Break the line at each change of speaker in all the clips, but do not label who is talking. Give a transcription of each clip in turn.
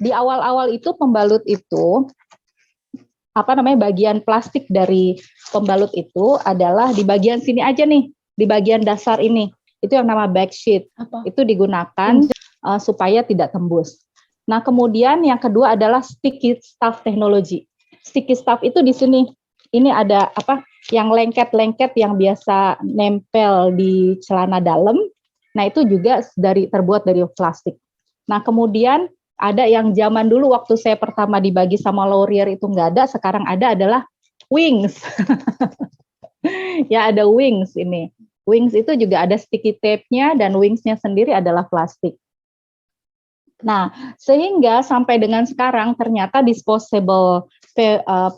Di awal-awal itu pembalut itu bagian plastik dari pembalut itu adalah di bagian sini aja nih, di bagian dasar ini. Itu yang nama backsheet. Itu digunakan supaya tidak tembus. Nah, kemudian yang kedua adalah sticky stuff teknologi. Sticky stuff itu di sini. Ini ada yang lengket-lengket yang biasa nempel di celana dalam. Nah, itu juga terbuat dari plastik. Nah, kemudian ada yang zaman dulu waktu saya pertama dibagi sama Laurier itu nggak ada, sekarang ada adalah wings. Ya, ada wings ini. Wings itu juga ada sticky tape-nya dan wings-nya sendiri adalah plastik. Nah, sehingga sampai dengan sekarang ternyata disposable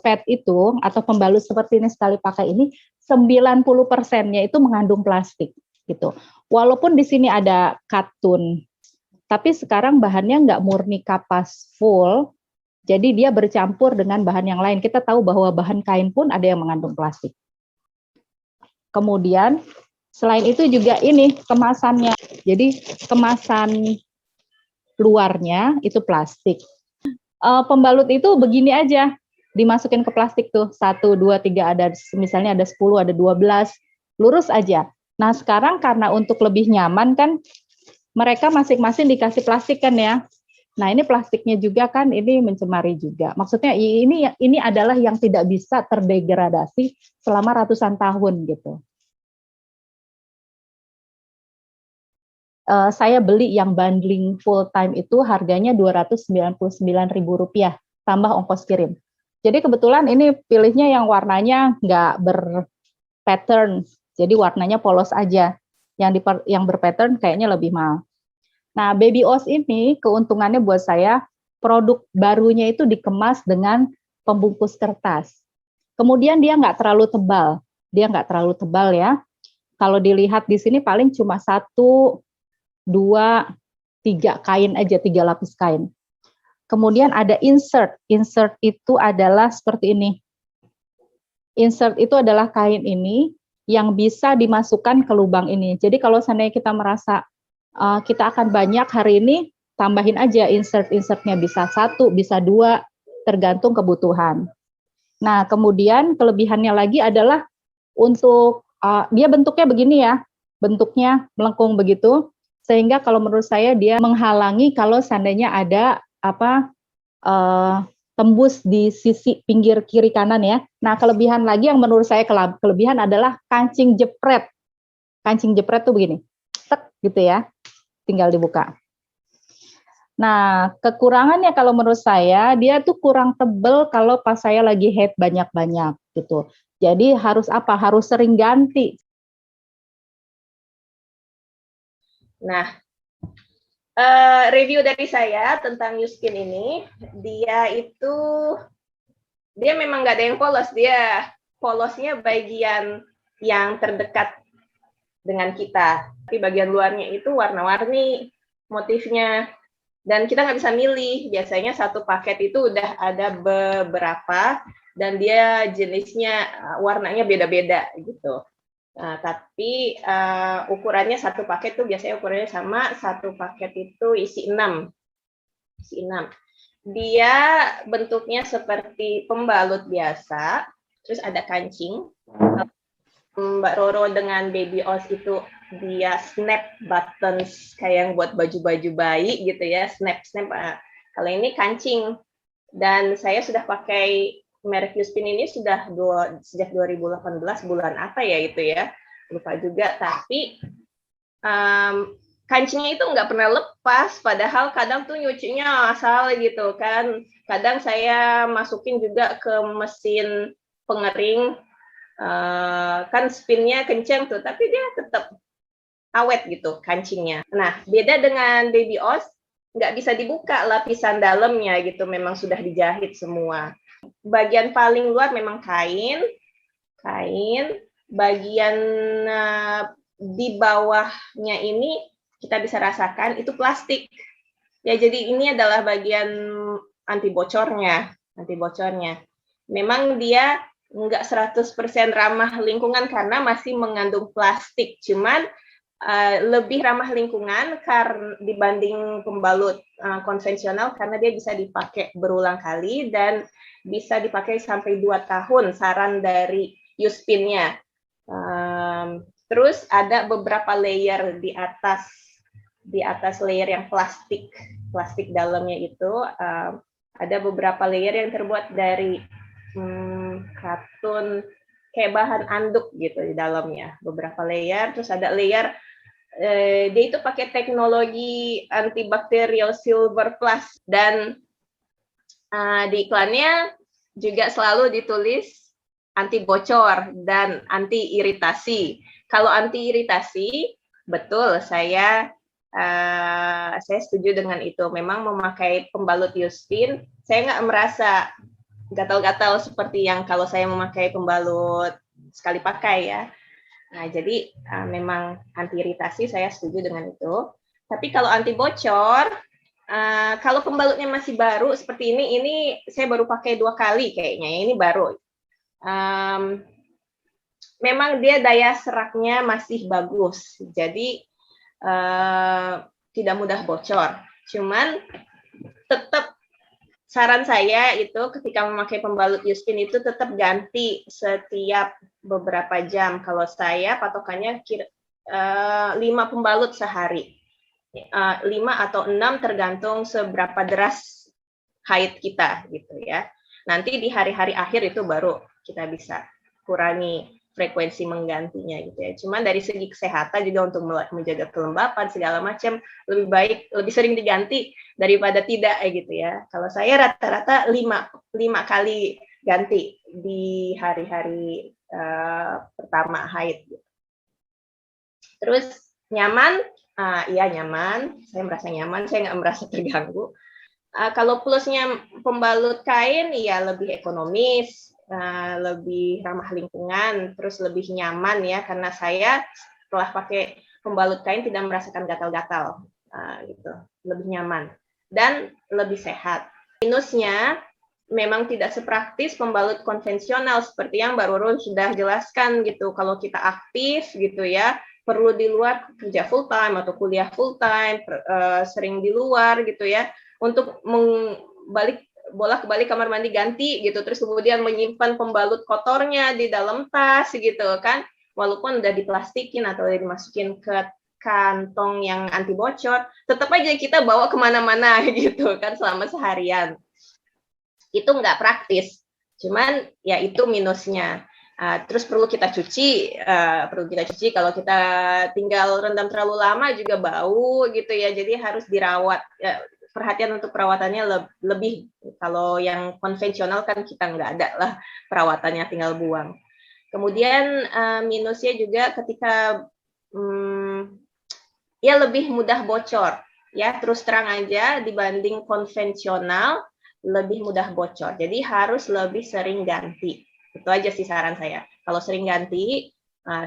pad itu atau pembalut seperti ini sekali pakai ini 90%-nya itu mengandung plastik gitu. Walaupun di sini ada katun, tapi sekarang bahannya nggak murni kapas full, jadi dia bercampur dengan bahan yang lain. Kita tahu bahwa bahan kain pun ada yang mengandung plastik. Kemudian selain itu juga ini kemasannya. Jadi kemasan luarnya itu plastik. Pembalut itu begini aja, dimasukin ke plastik tuh 1, 2, 3 ada misalnya ada 10, ada 12, lurus aja. Nah sekarang karena untuk lebih nyaman kan mereka masing-masing dikasih plastik kan ya. Nah ini plastiknya juga kan ini mencemari juga. Maksudnya ini adalah yang tidak bisa terdegradasi selama ratusan tahun gitu. Saya beli yang bundling full time itu harganya Rp299.000 tambah ongkos kirim. Jadi kebetulan ini pilihnya yang warnanya nggak berpattern, jadi warnanya polos aja. Yang berpattern kayaknya lebih mahal. Nah, Baby Oz ini keuntungannya buat saya, produk barunya itu dikemas dengan pembungkus kertas. Kemudian dia nggak terlalu tebal ya. Kalau dilihat di sini paling cuma 1, 2, 3 kain aja, 3 lapis kain. Kemudian ada insert. Insert itu adalah seperti ini. Insert itu adalah kain ini yang bisa dimasukkan ke lubang ini. Jadi kalau seandainya kita merasa kita akan banyak hari ini, tambahin aja insertnya bisa 1, bisa 2, tergantung kebutuhan. Nah, kemudian kelebihannya lagi adalah untuk dia bentuknya begini ya, bentuknya melengkung begitu. Sehingga kalau menurut saya dia menghalangi kalau seandainya ada tembus di sisi pinggir kiri kanan ya. Nah kelebihan lagi yang menurut saya kelebihan adalah kancing jepret. Kancing jepret tuh begini, tek gitu ya, tinggal dibuka. Nah kekurangannya kalau menurut saya dia tuh kurang tebel kalau pas saya lagi head banyak-banyak gitu. Jadi harus harus sering ganti.
Nah, review dari saya tentang Nuskin ini, dia memang nggak ada yang polos, dia polosnya bagian yang terdekat dengan kita, tapi bagian luarnya itu warna-warni motifnya, dan kita nggak bisa milih. Biasanya satu paket itu udah ada beberapa, dan dia jenisnya warnanya beda-beda gitu. Nah, tapi ukurannya satu paket tuh biasanya ukurannya sama, satu paket itu isi 6. Dia bentuknya seperti pembalut biasa, terus ada kancing. Mbak Roro dengan Baby Oz itu dia snap buttons kayak yang buat baju-baju bayi gitu ya, snap. Kalau ini kancing, dan saya sudah pakai merek Yuspin ini sejak 2018, bulan apa ya itu ya, lupa juga, tapi kancingnya itu nggak pernah lepas, padahal kadang tuh nyucinya asal gitu kan, kadang saya masukin juga ke mesin pengering, kan spinnya kencang tuh, tapi dia tetap awet gitu kancingnya. Nah beda dengan Baby Oz, nggak bisa dibuka lapisan dalamnya gitu, memang sudah dijahit semua. Bagian paling luar memang kain, bagian di bawahnya ini kita bisa rasakan itu plastik. Ya, jadi ini adalah bagian anti bocornya. Memang dia nggak 100% ramah lingkungan karena masih mengandung plastik, cuman lebih ramah lingkungan karena dibanding pembalut konvensional karena dia bisa dipakai berulang kali dan bisa dipakai sampai 2 tahun saran dari Yuspin-nya. Terus ada beberapa layer di atas layer yang plastik dalamnya itu ada beberapa layer yang terbuat dari katun kayak bahan anduk gitu di dalamnya, beberapa layer. Terus ada layer dia itu pakai teknologi antibakterial silver plus dan di iklannya juga selalu ditulis anti bocor dan anti iritasi. Kalau anti iritasi, betul saya setuju dengan itu. Memang memakai pembalut Yuspin, saya nggak merasa gatal-gatal seperti yang kalau saya memakai pembalut sekali pakai ya. Nah, jadi memang anti iritasi saya setuju dengan itu. Tapi kalau anti bocor, kalau pembalutnya masih baru seperti ini saya baru pakai 2 kali kayaknya. Ini baru. Memang dia daya seraknya masih bagus. Jadi tidak mudah bocor. Cuman tetap saran saya itu ketika memakai pembalut Yuspin itu tetap ganti setiap beberapa jam. Kalau saya patokannya 5 pembalut sehari. 5 atau 6 tergantung seberapa deras haid kita gitu ya. Nanti di hari-hari akhir itu baru kita bisa kurangi frekuensi menggantinya gitu ya. Cuman dari segi kesehatan juga untuk menjaga kelembapan segala macam lebih baik lebih sering diganti daripada tidak gitu ya. Kalau saya rata-rata 5 kali ganti di hari-hari pertama haid. Terus nyaman, iya nyaman. Saya merasa nyaman, saya nggak merasa terganggu. Kalau plusnya pembalut kain, ya lebih ekonomis, lebih ramah lingkungan, terus lebih nyaman ya karena saya setelah pakai pembalut kain tidak merasakan gatal-gatal, gitu, lebih nyaman dan lebih sehat. Minusnya memang tidak sepraktis pembalut konvensional seperti yang Mbak Roro sudah jelaskan gitu. Kalau kita aktif gitu ya, perlu di luar kerja full time atau kuliah full time, sering di luar gitu ya, untuk bolak-balik kamar mandi ganti gitu, terus kemudian menyimpan pembalut kotornya di dalam tas gitu kan, walaupun udah diplastikin atau dimasukin ke kantong yang anti bocor, tetap aja kita bawa kemana-mana gitu kan selama seharian. Itu nggak praktis, cuman ya itu minusnya. Terus perlu kita cuci kalau kita tinggal rendam terlalu lama juga bau gitu ya, jadi harus dirawat. Perhatian untuk perawatannya lebih. Kalau yang konvensional kan kita nggak ada lah perawatannya, tinggal buang. Kemudian minusnya juga ketika ya lebih mudah bocor ya, terus terang aja dibanding konvensional lebih mudah bocor. Jadi harus lebih sering ganti. Itu aja sih saran saya. Kalau sering ganti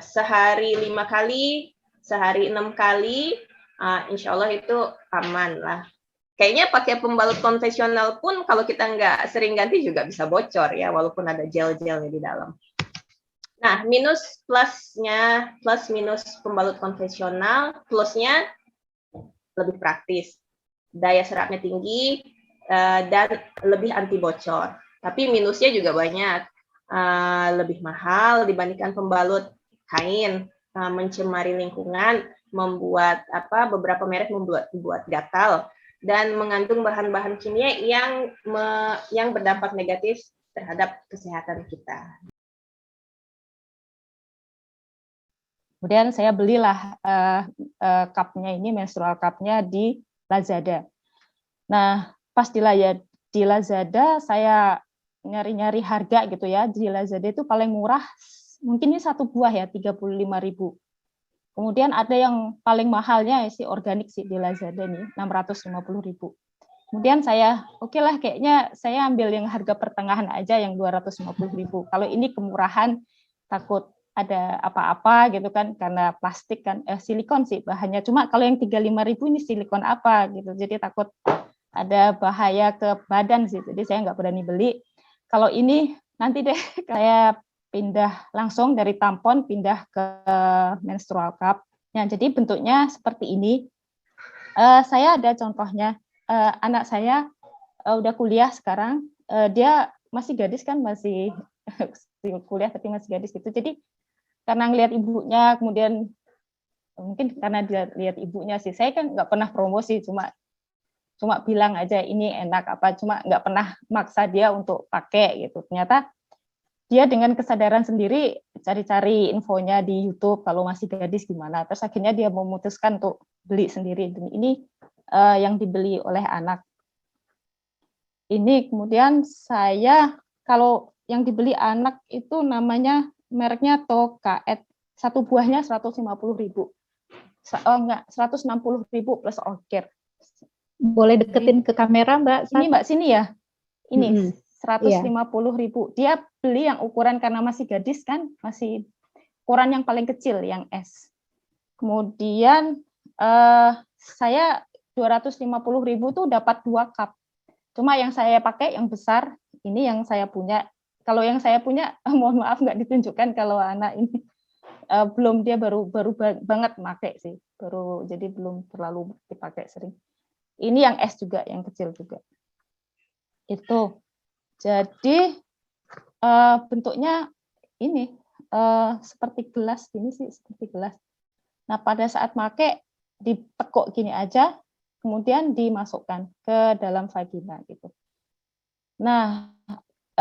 sehari 5 kali, sehari 6 kali, insya Allah itu aman lah. Kayaknya pakai pembalut konvensional pun kalau kita nggak sering ganti juga bisa bocor ya, walaupun ada gel-gelnya di dalam. Nah, plus minus pembalut konvensional, plusnya lebih praktis, daya seraknya tinggi, dan lebih anti bocor. Tapi minusnya juga banyak, lebih mahal dibandingkan pembalut kain, mencemari lingkungan, membuat beberapa merek membuat gatal, dan mengandung bahan-bahan kimia yang berdampak negatif terhadap kesehatan kita.
Kemudian saya belilah cupnya ini, menstrual cupnya di Lazada. Nah, pas di Lazada saya nyari-nyari harga gitu ya. Di Lazada itu paling murah mungkin ini 1 buah ya 35.000. Kemudian ada yang paling mahalnya si organik sih di Lazada nih 650.000. Kemudian saya oke lah kayaknya saya ambil yang harga pertengahan aja yang 250.000. Kalau ini kemurahan takut ada apa-apa gitu kan karena plastik kan silikon sih bahannya. Cuma kalau yang 35.000 ini silikon apa gitu. Jadi takut ada bahaya ke badan sih. Jadi saya nggak berani beli. Kalau ini nanti deh saya pindah langsung dari tampon pindah ke menstrual cup. Nah, jadi bentuknya seperti ini. Saya ada contohnya. Anak saya udah kuliah sekarang. Dia masih gadis kan, masih kuliah tapi masih gadis gitu. Jadi karena ngelihat ibunya, kemudian mungkin karena dia lihat ibunya sih. Saya kan nggak pernah promosi, cuma bilang aja ini enak apa, cuma nggak pernah maksa dia untuk pakai gitu. Ternyata dia dengan kesadaran sendiri cari-cari infonya di YouTube kalau masih gadis gimana. Terus akhirnya dia memutuskan untuk beli sendiri. Dan ini yang dibeli oleh anak. Ini kemudian saya, kalau yang dibeli anak itu namanya mereknya Tokaet. Satu buahnya 150.000. Enggak, 160.000 plus ongkir.
Boleh deketin ke kamera, Mbak?
Ini Mbak sini ya. Ini 150.000. Dia beli yang ukuran karena masih gadis kan, masih ukuran yang paling kecil, yang S. Kemudian saya 250.000 tuh dapat 2 cup. Cuma yang saya pakai yang besar, ini yang saya punya. Kalau yang saya punya, mohon maaf nggak ditunjukkan kalau anak ini belum, dia baru banget pakai sih, jadi belum terlalu dipakai sering. Ini yang S juga, yang kecil juga. Itu. Jadi bentuknya ini seperti gelas gini sih, seperti gelas. Nah, pada saat pakai ditekuk gini aja, kemudian dimasukkan ke dalam vagina gitu. Nah,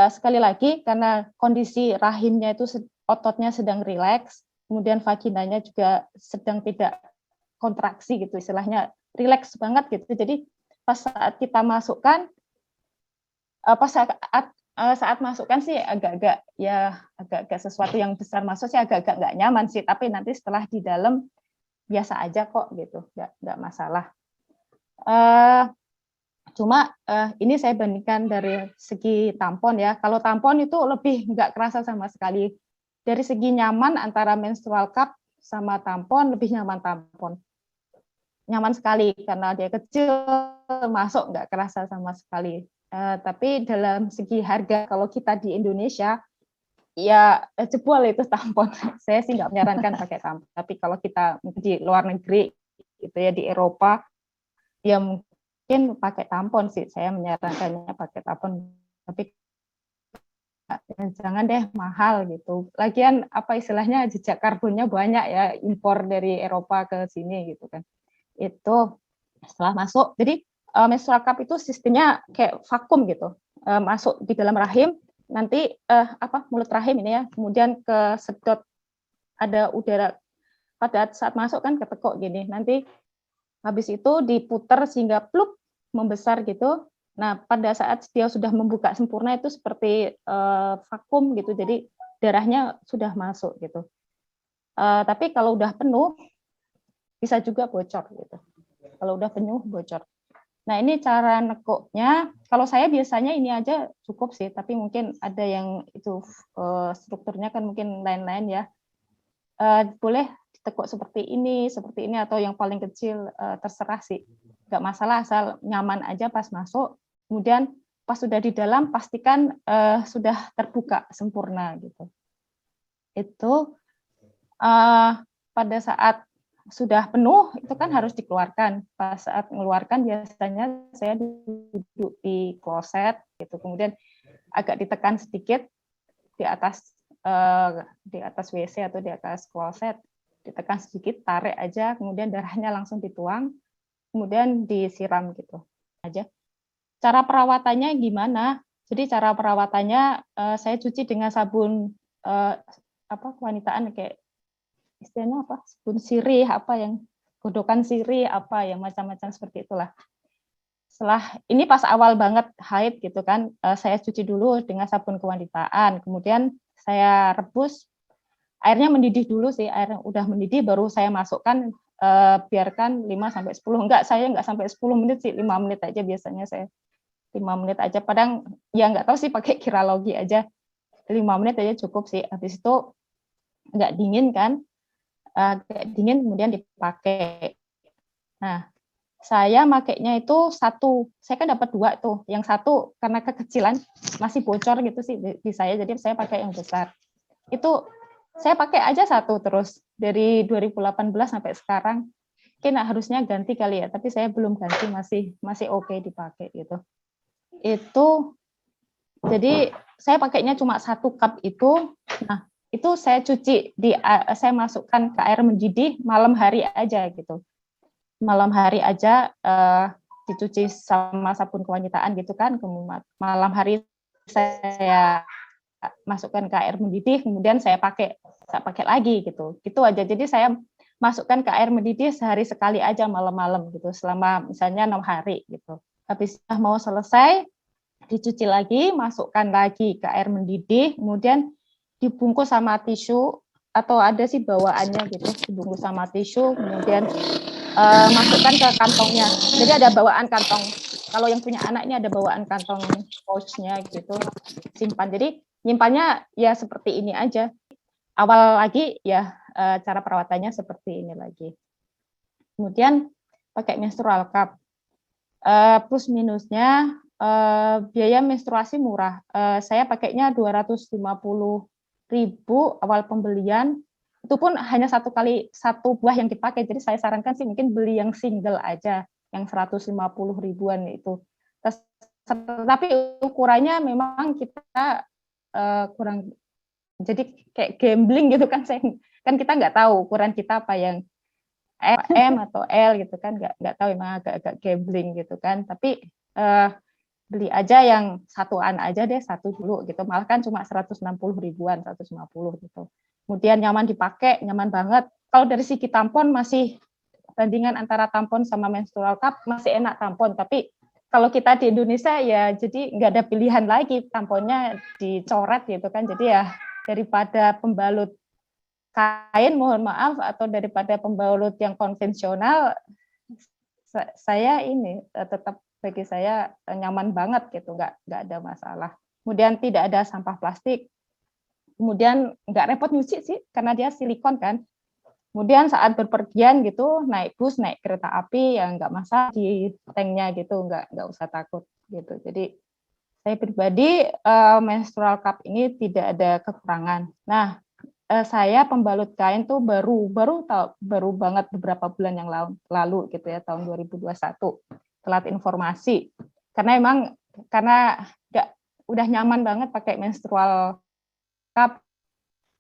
sekali lagi karena kondisi rahimnya itu ototnya sedang rileks, kemudian vaginanya juga sedang tidak kontraksi gitu, istilahnya rileks banget gitu. Jadi pas saat kita masukkan, pas saat masukkan sih agak-agak sesuatu yang besar masuk sih agak-agak nggak nyaman sih, tapi nanti setelah di dalam biasa aja kok gitu, nggak masalah. Cuma ini saya bandingkan dari segi tampon ya. Kalau tampon itu lebih nggak kerasa sama sekali. Dari segi nyaman antara menstrual cup sama tampon, lebih nyaman tampon. Nyaman sekali karena dia kecil, masuk nggak kerasa sama sekali. Tapi dalam segi harga, kalau kita di Indonesia, ya jebol itu tampon. Saya sih nggak menyarankan pakai tampon. Tapi kalau kita di luar negeri, gitu ya, di Eropa, ya mungkin pakai tampon sih. Saya menyarankannya pakai tampon. Tapi jangan deh mahal gitu. Lagian apa istilahnya, jejak karbonnya banyak ya, impor dari Eropa ke sini gitu kan. Itu setelah masuk. Jadi menstrual cup itu sistemnya kayak vakum gitu, masuk di dalam rahim, nanti mulut rahim ini ya, kemudian ke sedot, ada udara pada saat masuk kan ketekuk gini, nanti habis itu diputar sehingga plup membesar gitu. Nah, pada saat dia sudah membuka sempurna itu seperti vakum gitu, jadi darahnya sudah masuk gitu. Tapi kalau udah penuh bisa juga bocor gitu. Kalau udah penuh bocor. Nah, ini cara nekuknya. Kalau saya biasanya ini aja cukup sih, tapi mungkin ada yang itu strukturnya kan mungkin lain-lain ya. Boleh ditekuk seperti ini, atau yang paling kecil, terserah sih. Nggak masalah, asal nyaman aja pas masuk. Kemudian pas sudah di dalam, pastikan sudah terbuka sempurna gitu. Itu pada saat sudah penuh itu kan harus dikeluarkan. Pas saat mengeluarkan biasanya saya duduk di kloset gitu, kemudian agak ditekan sedikit di atas WC atau di atas kloset, ditekan sedikit, tarik aja, kemudian darahnya langsung dituang, kemudian disiram gitu aja. Cara perawatannya gimana? Jadi cara perawatannya saya cuci dengan sabun kewanitaan, kayak istilahnya apa, sabun sirih, apa yang godokan sirih, apa yang macam-macam seperti itulah. Setelah ini pas awal banget haid gitu kan, saya cuci dulu dengan sabun kewanitaan, kemudian saya rebus, airnya mendidih dulu sih, air udah mendidih baru saya masukkan, biarkan 5-10, saya nggak sampai 10 menit sih, 5 menit aja biasanya saya, 5 menit aja, padahal ya nggak tahu sih, pakai kiralogi aja, 5 menit aja cukup sih, habis itu nggak dingin kan, dingin kemudian dipakai. Nah, saya makainya itu satu, saya kan dapat 2 tuh, yang satu karena kekecilan masih bocor gitu sih di saya, jadi saya pakai yang besar. Itu saya pakai aja satu terus, dari 2018 sampai sekarang. Mungkin harusnya ganti kali ya, tapi saya belum ganti, masih oke dipakai gitu. Itu jadi saya pakainya cuma 1 cup itu. Nah, itu saya cuci saya masukkan ke air mendidih malam hari aja gitu. Malam hari aja dicuci sama sabun kewangitaan gitu kan. Kemudian malam hari saya masukkan ke air mendidih, kemudian saya pakai lagi gitu. Gitu aja. Jadi saya masukkan ke air mendidih sehari sekali aja malam-malam gitu, selama misalnya 6 hari gitu. Habis mau selesai, dicuci lagi, masukkan lagi ke air mendidih, kemudian dibungkus sama tisu, atau ada sih bawaannya gitu, dibungkus sama tisu, kemudian masukkan ke kantongnya. Jadi ada bawaan kantong. Kalau yang punya anak ini ada bawaan kantong pouch-nya gitu, simpan. Jadi nyimpannya ya seperti ini aja. Awal lagi ya cara perawatannya seperti ini lagi. Kemudian pakai menstrual cup. Plus minusnya biaya menstruasi murah. Saya pakainya 250.000 awal pembelian. Itu pun hanya 1 buah yang dipakai. Jadi saya sarankan sih mungkin beli yang single aja, yang 150 ribuan itu. Tapi ukurannya memang kita kurang, jadi kayak gambling gitu kan. Kan kita nggak tahu ukuran kita apa, yang M atau L gitu kan, nggak tahu, memang agak-agak gambling gitu kan. Tapi beli aja yang satuan aja deh, satu dulu gitu. Malah kan cuma 160 ribuan, 150 gitu. Kemudian nyaman dipakai, nyaman banget. Kalau dari segi tampon, masih bandingan antara tampon sama menstrual cup, masih enak tampon. Tapi kalau kita di Indonesia ya jadi nggak ada pilihan lagi, tamponnya dicoret gitu kan. Jadi ya daripada pembalut kain, mohon maaf, atau daripada pembalut yang konvensional, saya ini tetap, bagi saya nyaman banget gitu, nggak ada masalah. Kemudian tidak ada sampah plastik, kemudian nggak repot nyuci sih karena dia silikon kan. Kemudian saat berpergian gitu, naik bus, naik kereta api, ya nggak masalah di tanknya gitu, nggak usah takut gitu. Jadi saya pribadi menstrual cup ini tidak ada kekurangan. Nah, saya pembalut kain tuh baru banget beberapa bulan yang lalu gitu ya, tahun 2021. Telat informasi. Karena udah nyaman banget pakai menstrual cup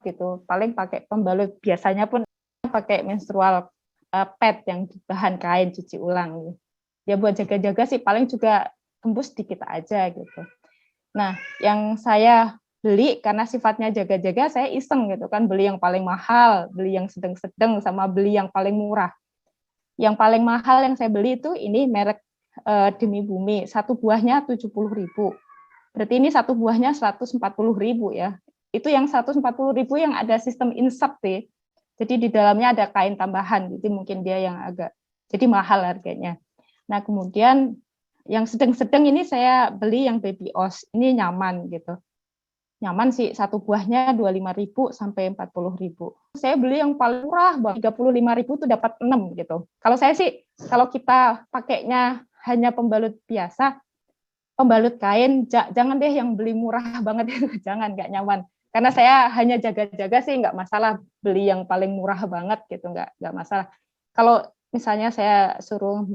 gitu. Paling pakai pembalut biasanya pun pakai menstrual pad yang bahan kain cuci ulang. Ya buat jaga-jaga sih, paling juga tembus dikit aja gitu. Nah, yang saya beli karena sifatnya jaga-jaga, saya iseng gitu kan, beli yang paling mahal, beli yang sedang-sedang, sama beli yang paling murah. Yang paling mahal yang saya beli itu ini merek Demi Bumi, 1 buahnya 70.000. Berarti ini 1 buahnya 140.000 ya. Itu yang 140.000 yang ada sistem insert sih. Jadi di dalamnya ada kain tambahan, jadi mungkin dia yang agak jadi mahal harganya. Nah, kemudian yang sedang-sedang ini saya beli yang Baby Oz. Ini nyaman gitu. Nyaman sih, 1 buahnya 25.000 sampai 40.000. Saya beli yang paling murah, 35.000 tuh dapat 6 gitu. Kalau saya sih, kalau kita pakainya hanya pembalut biasa, pembalut kain, jangan deh yang beli murah banget itu, jangan, nggak nyaman. Karena saya hanya jaga-jaga sih, nggak masalah beli yang paling murah banget gitu, nggak masalah. Kalau misalnya saya suruh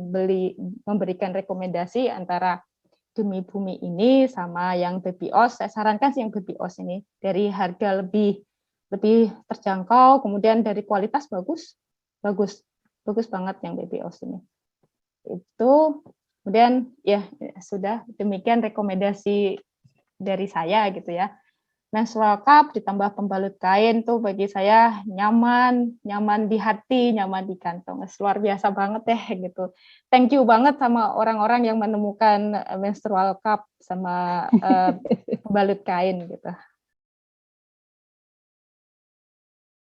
memberikan rekomendasi antara Demi Bumi ini sama yang Baby Oz, saya sarankan sih yang Baby Oz ini. Dari harga lebih terjangkau, kemudian dari kualitas bagus banget yang Baby Oz ini. Itu, kemudian ya sudah, demikian rekomendasi dari saya gitu ya. Menstrual cup ditambah pembalut kain tuh bagi saya nyaman di hati, nyaman di kantong. Luar biasa banget deh gitu. Thank you banget sama orang-orang yang menemukan menstrual cup sama pembalut kain gitu.